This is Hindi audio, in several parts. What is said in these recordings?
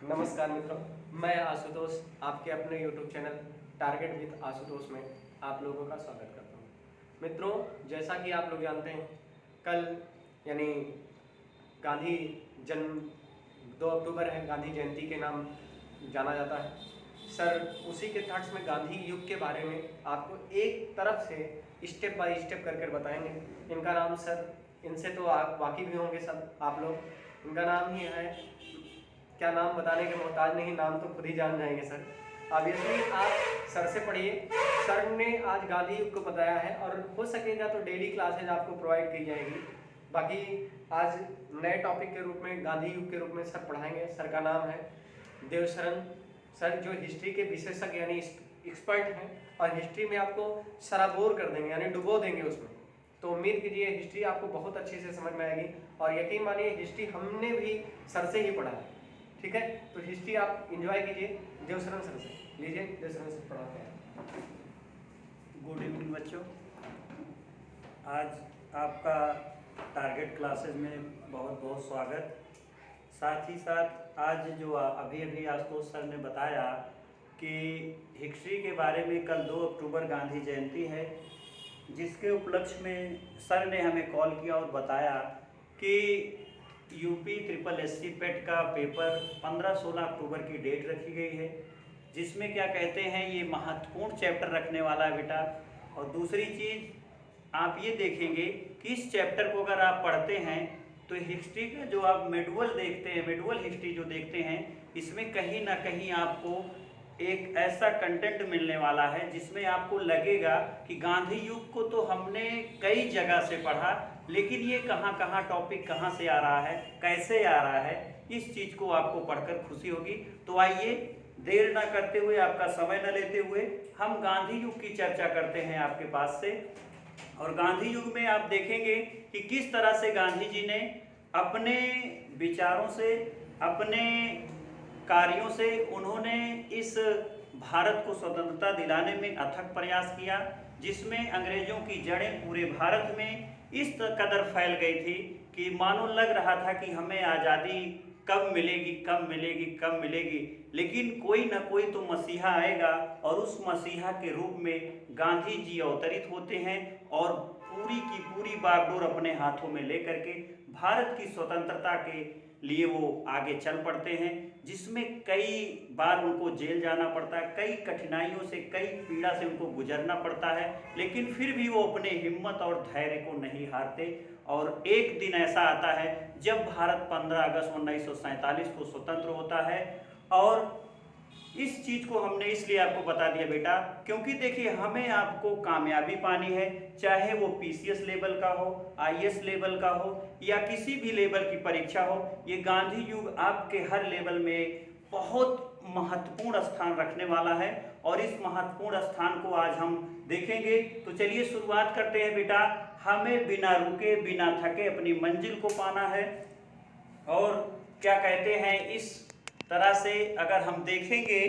नमस्कार मित्रों, मैं आशुतोष आपके अपने YouTube channel target with Ashutosh में आप लोगों का स्वागत करता हूं। मित्रों, जैसा कि आप लोग जानते हैं, कल यानी गांधी जन्म 2 अक्टूबर है, गांधी जयंती के नाम जाना जाता है। सर उसी के थट्स में गांधी युग के बारे में आपको एक तरफ से स्टेप बाय स्टेप कर बताएंगे। इनका नाम सर, इनसे तो आप वाकिफ भी होंगे सब आप लोग, इनका नाम ही है, क्या नाम बताने के मोहताज नहीं, नाम तो खुद ही जान जाएंगे सर। ऑब्वियसली आप सर से पढ़िए। सर ने आज गांधी युग को बताया है और हो सकेगा तो डेली क्लासेज आपको प्रोवाइड की जाएगी। बाकी आज नए टॉपिक के रूप में गांधी युग के रूप में सर पढ़ाएंगे। सर का नाम है देवशरण सर, जो हिस्ट्री के विशेषज्ञ यानी एक्सपर्ट हैं और हिस्ट्री में आपको सराबोर कर देंगे यानी डुबो देंगे उसमें। तो उम्मीद कीजिए हिस्ट्री आपको बहुत अच्छे से समझ में आएगी और यकीन मानिए हिस्ट्री हमने भी सर से ही पढ़ा है, ठीक है। तो हिस्ट्री आप एंजॉय कीजिए देवशरण सर से। लीजिए देवशरण सर पढ़ाते हैं। गुड इवनिंग बच्चों, आज आपका टारगेट क्लासेस में बहुत बहुत स्वागत। साथ ही साथ आज जो अभी आशुतोष सर ने बताया कि हिस्ट्री के बारे में कल 2 अक्टूबर गांधी जयंती है, जिसके उपलक्ष्य में सर ने हमें कॉल किया और बताया कि यूपी SSC पेट का पेपर 15-16 अक्टूबर की डेट रखी गई है, जिसमें क्या कहते हैं ये महत्वपूर्ण चैप्टर रखने वाला है बेटा। और दूसरी चीज़ आप ये देखेंगे कि इस चैप्टर को अगर आप पढ़ते हैं तो हिस्ट्री का जो आप मेडुअल देखते हैं, मेडुअल हिस्ट्री जो देखते हैं, इसमें कहीं ना कहीं आपको एक ऐसा कंटेंट मिलने वाला है जिसमें आपको लगेगा कि गांधी युग को तो हमने कई जगह से पढ़ा, लेकिन ये कहाँ टॉपिक कहाँ से आ रहा है, कैसे आ रहा है, इस चीज़ को आपको पढ़कर खुशी होगी। तो आइए देर ना करते हुए, आपका समय न लेते हुए, हम गांधी युग की चर्चा करते हैं आपके पास से। और गांधी युग में आप देखेंगे कि किस तरह से गांधी जी ने अपने विचारों से, अपने कार्यों से उन्होंने इस भारत को स्वतंत्रता दिलाने में अथक प्रयास किया, जिसमें अंग्रेजों की जड़ें पूरे भारत में इस कदर फैल गई थी कि मानो लग रहा था कि हमें आज़ादी कब मिलेगी कब मिलेगी कब मिलेगी। लेकिन कोई ना कोई तो मसीहा आएगा और उस मसीहा के रूप में गांधी जी अवतरित होते हैं और पूरी की पूरी बागडोर अपने हाथों में लेकर के भारत की स्वतंत्रता के लिए वो आगे चल पड़ते हैं, जिसमें कई बार उनको जेल जाना पड़ता है, कई कठिनाइयों से, कई पीड़ा से उनको गुजरना पड़ता है, लेकिन फिर भी वो अपने हिम्मत और धैर्य को नहीं हारते। और एक दिन ऐसा आता है जब भारत 15 अगस्त 1947 को स्वतंत्र होता है। और इस चीज़ को हमने इसलिए आपको बता दिया बेटा, क्योंकि देखिए हमें आपको कामयाबी पानी है, चाहे वो PCS लेवल का हो, IAS लेवल का हो या किसी भी लेवल की परीक्षा हो, ये गांधी युग आपके हर लेवल में बहुत महत्वपूर्ण स्थान रखने वाला है। और इस महत्वपूर्ण स्थान को आज हम देखेंगे। तो चलिए शुरुआत करते हैं बेटा। हमें बिना रुके बिना थके अपनी मंजिल को पाना है। और क्या कहते हैं, इस तरह से अगर हम देखेंगे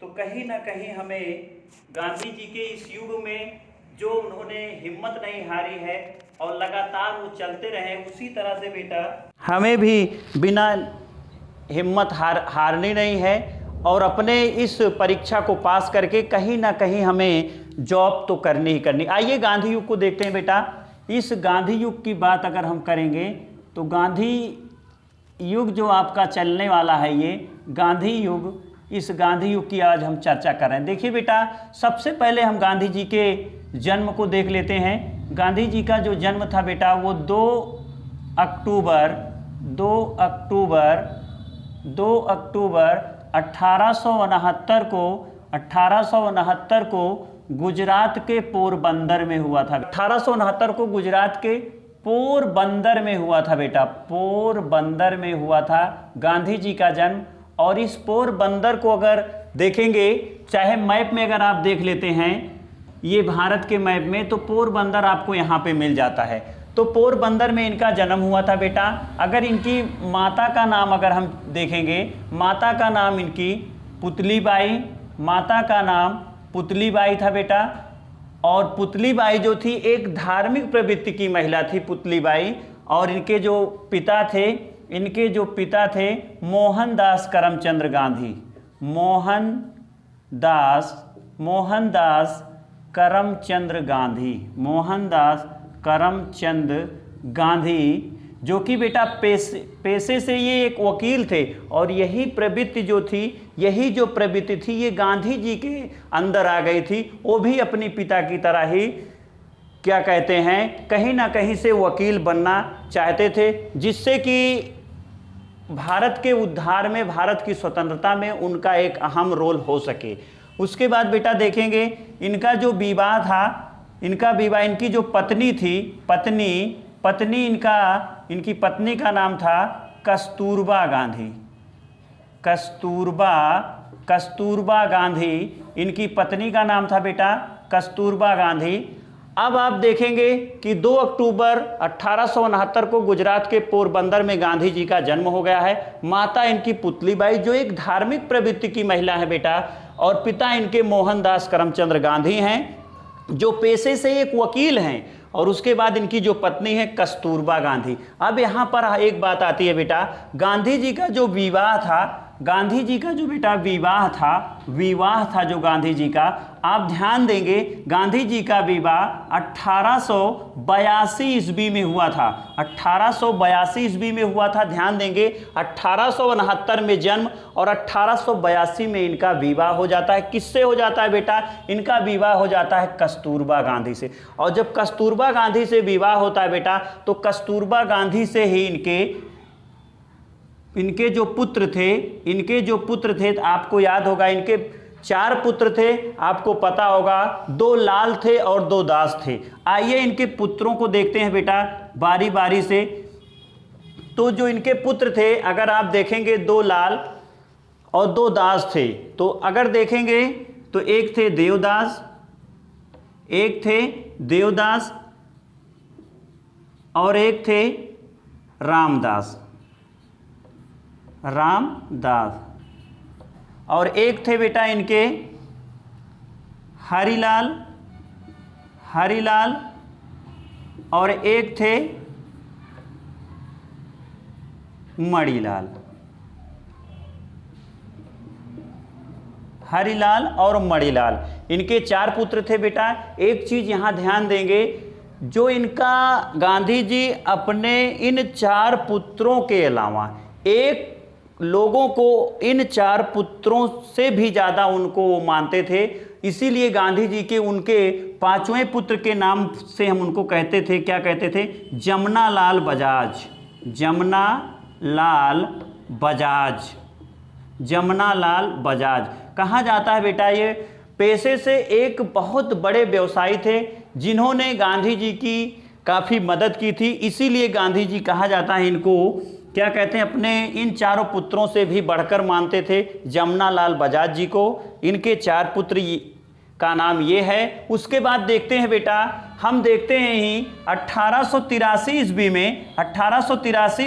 तो कहीं ना कहीं हमें गांधी जी के इस युग में जो उन्होंने हिम्मत नहीं हारी है और लगातार वो चलते रहे, उसी तरह से बेटा हमें भी बिना हिम्मत हारनी नहीं है और अपने इस परीक्षा को पास करके कहीं ना कहीं हमें जॉब तो करनी ही करनी। आइए गांधी युग को देखते हैं बेटा। इस गांधी युग की बात अगर हम करेंगे तो गांधी युग जो आपका चलने वाला है, ये गांधी युग, इस गांधी युग की आज हम चर्चा कर रहे हैं। देखिए बेटा, सबसे पहले हम गांधी जी के जन्म को देख लेते हैं। गांधी जी का जो जन्म था बेटा वो 2 अक्टूबर 1869 को गुजरात के पोरबंदर में हुआ था। 1869 को गुजरात के पोरबंदर में हुआ था बेटा, पोरबंदर में हुआ था गांधी जी का जन्म। और इस पोरबंदर को अगर देखेंगे, चाहे मैप में अगर आप देख लेते हैं, ये भारत के मैप में, तो पोरबंदर आपको यहाँ पे मिल जाता है। तो पोरबंदर में इनका जन्म हुआ था बेटा। अगर इनकी माता का नाम अगर हम देखेंगे, माता का नाम इनकी पुतलीबाई, माता का नाम पुतलीबाई था बेटा। और पुतलीबाई जो थी एक धार्मिक प्रवृत्ति की महिला थी पुतलीबाई। और इनके जो पिता थे इनके जो पिता थे मोहनदास करमचंद गांधी, मोहनदास करमचंद गांधी, मोहनदास करमचंद गांधी, जो कि बेटा पेशे से ये एक वकील थे, और यही प्रवृत्ति जो थी, यही जो प्रवृत्ति थी, ये गांधी जी के अंदर आ गई थी। वो भी अपनी पिता की तरह ही क्या कहते हैं, कहीं ना कहीं से वकील बनना चाहते थे, जिससे कि भारत के उद्धार में, भारत की स्वतंत्रता में उनका एक अहम रोल हो सके। उसके बाद बेटा देखेंगे इनका जो विवाह था, इनका विवाह, इनकी जो पत्नी थी, इनकी पत्नी का नाम था कस्तूरबा गांधी, कस्तूरबा गांधी, इनकी पत्नी का नाम था बेटा कस्तूरबा गांधी। अब आप देखेंगे कि 2 अक्टूबर 1869 को गुजरात के पोरबंदर में गांधी जी का जन्म हो गया है। माता इनकी पुतलीबाई, जो एक धार्मिक प्रवृत्ति की महिला है बेटा, और पिता इनके मोहनदास करमचंद गांधी हैं, जो पेशे से एक वकील हैं। और उसके बाद इनकी जो पत्नी है कस्तूरबा गांधी। अब यहाँ पर एक बात आती है बेटा, गांधी जी का जो विवाह था, गांधी जी का जो बेटा विवाह था जो गांधी जी का, आप ध्यान देंगे गांधी जी का विवाह 1882 ईस्वी में हुआ था, 1882 ईस्वी में हुआ था। ध्यान देंगे 1869 में जन्म और 1882 में इनका विवाह हो जाता है। किससे हो जाता है बेटा? इनका विवाह हो जाता है कस्तूरबा गांधी से। और जब कस्तूरबा गांधी से विवाह होता है बेटा, तो कस्तूरबा गांधी से ही इनके जो पुत्र थे, आपको याद होगा इनके 4 पुत्र थे, आपको पता होगा 2 लाल थे और 2 दास थे। आइए इनके पुत्रों को देखते हैं बेटा बारी बारी से। तो जो इनके पुत्र थे, अगर आप देखेंगे 2 लाल और 2 दास थे, तो अगर देखेंगे तो एक थे देवदास और एक थे रामदास, और एक थे बेटा इनके हरिलाल, और एक थे मणिलाल, हरिलाल और मणिलाल। इनके 4 पुत्र थे बेटा। एक चीज यहां ध्यान देंगे, जो इनका गांधी जी अपने इन 4 पुत्रों के अलावा एक लोगों को, इन 4 पुत्रों से भी ज़्यादा उनको वो मानते थे। इसीलिए गांधी जी के उनके 5वें पुत्र के नाम से हम उनको कहते थे, क्या कहते थे? जमनालाल बजाज कहा जाता है बेटा। ये पेशे से एक बहुत बड़े व्यवसायी थे, जिन्होंने गांधी जी की काफ़ी मदद की थी। इसीलिए गांधी जी कहा जाता है इनको, क्या कहते हैं, अपने इन 4 पुत्रों से भी बढ़कर मानते थे जमनालाल बजाज जी को। इनके 4 पुत्र का नाम ये है। उसके बाद देखते हैं बेटा, हम देखते हैं ही 1883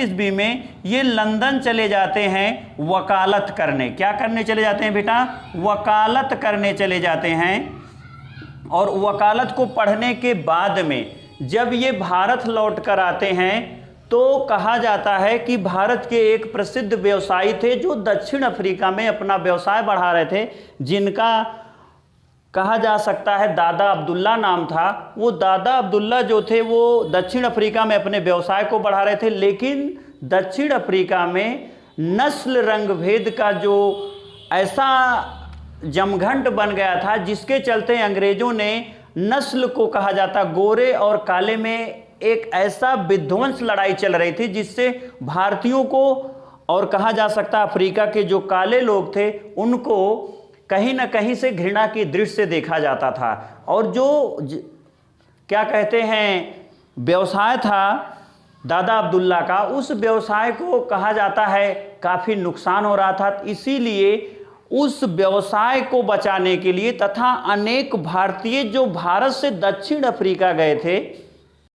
ईस्वी में ये लंदन चले जाते हैं वकालत करने। क्या करने चले जाते हैं बेटा? वकालत करने चले जाते हैं। और वकालत को पढ़ने के बाद में जब ये भारत लौट कर आते हैं, तो कहा जाता है कि भारत के एक प्रसिद्ध व्यवसायी थे, जो दक्षिण अफ्रीका में अपना व्यवसाय बढ़ा रहे थे, जिनका कहा जा सकता है दादा अब्दुल्ला नाम था। वो दादा अब्दुल्ला जो थे, वो दक्षिण अफ्रीका में अपने व्यवसाय को बढ़ा रहे थे, लेकिन दक्षिण अफ्रीका में नस्ल रंग भेद का जो ऐसा जमघंट बन गया था, जिसके चलते अंग्रेजों ने नस्ल को, कहा जाता गोरे और काले में एक ऐसा विध्वंस लड़ाई चल रही थी, जिससे भारतीयों को और कहा जा सकता अफ्रीका के जो काले लोग थे, उनको कहीं ना कहीं से घृणा की दृष्टि से देखा जाता था। और जो क्या कहते हैं व्यवसाय था दादा अब्दुल्ला का, उस व्यवसाय को कहा जाता है काफ़ी नुकसान हो रहा था। इसीलिए उस व्यवसाय को बचाने के लिए तथा अनेक भारतीय जो भारत से दक्षिण अफ्रीका गए थे,